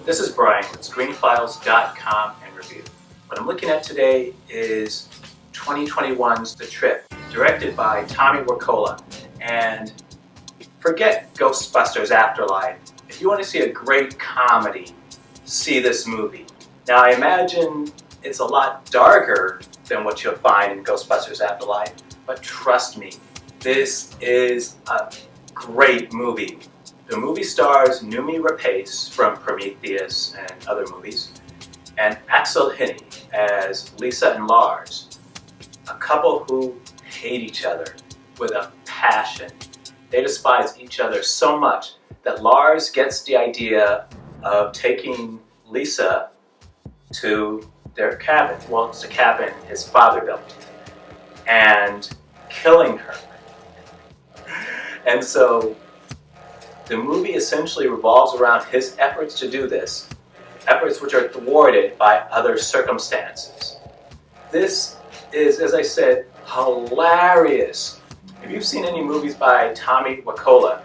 This is Brian with screenfiles.com and review. What I'm looking at today is 2021's The Trip, directed by Tommy Wirkola. And forget Ghostbusters Afterlife. If you want to see a great comedy, see this movie. Now I imagine it's a lot darker than what you'll find in Ghostbusters Afterlife, but trust me, this is a great movie. The movie stars Noomi Rapace from Prometheus and other movies, and Axel Hinnie as Lisa and Lars, a couple who hate each other with a passion. They despise each other so much that Lars gets the idea of taking Lisa to their cabin. Well, it's the cabin his father built, and killing her. And so the movie essentially revolves around his efforts to do this, efforts which are thwarted by other circumstances. This is, as I said, hilarious. If you've seen any movies by Tommy Wirkola,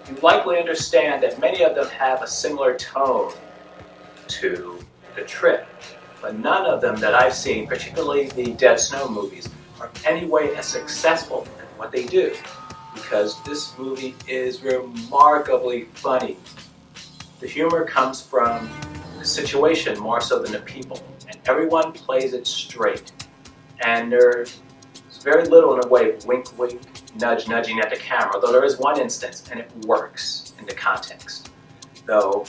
you likely understand that many of them have a similar tone to The Trip, but none of them that I've seen, particularly the Dead Snow movies, are any way as successful in what they do, because this movie is remarkably funny. The humor comes from the situation more so than the people, and everyone plays it straight. And there's very little in the way of wink wink, nudge nudging at the camera, although there is one instance and it works in the context. Though,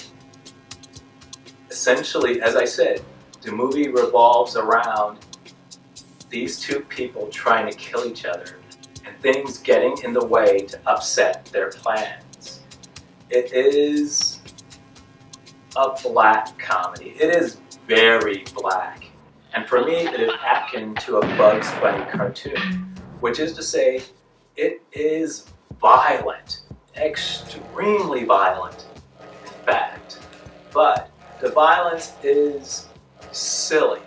essentially, as I said, the movie revolves around these two people trying to kill each other and things getting in the way to upset their plans. It is a black comedy. It is very black. And for me, it is akin to a Bugs Bunny cartoon, which is to say, it is violent, extremely violent, in fact. But the violence is silly,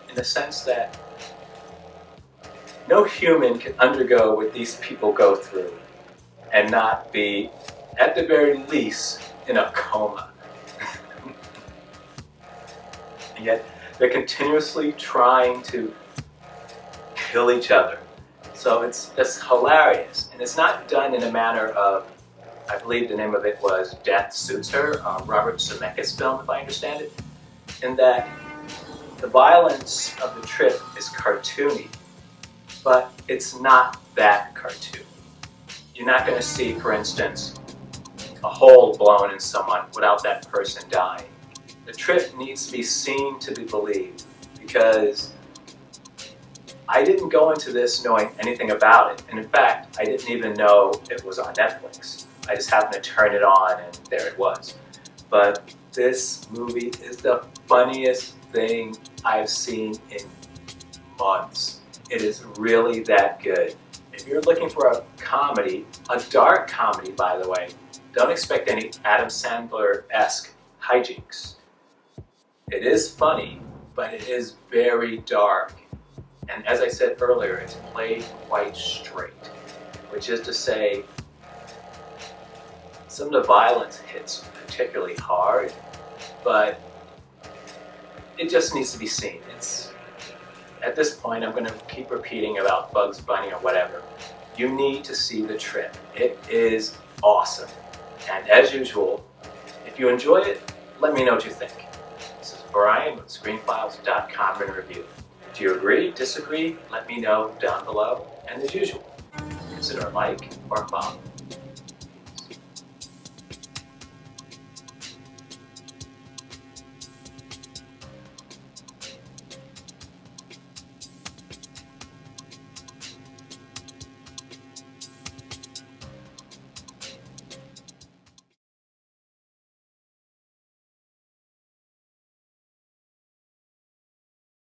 in the sense that no human can undergo what these people go through and not be, at the very least, in a coma. And yet, they're continuously trying to kill each other. So it's hilarious. And it's not done in a manner of, I believe the name of it was Death Suits Her, Robert Zemeckis film, if I understand it, in that the violence of The Trip is cartoony, but it's not that cartoon. You're not going to see, for instance, a hole blown in someone without that person dying. The Trip needs to be seen to be believed, because I didn't go into this knowing anything about it. And in fact, I didn't even know it was on Netflix. I just happened to turn it on and there it was. But this movie is the funniest thing I've seen in months. It is really that good. If you're looking for a comedy, a dark comedy by the way, don't expect any Adam Sandler-esque hijinks. It is funny, but it is very dark. And as I said earlier, it's played quite straight, which is to say, some of the violence hits particularly hard, but it just needs to be seen. At this point, I'm going to keep repeating about Bugs Bunny or whatever. You need to see The Trip. It is awesome. And as usual, if you enjoy it, let me know what you think. This is Brian with screenfiles.com and review. Do you agree, disagree? Let me know down below. And as usual, consider a like or a follow.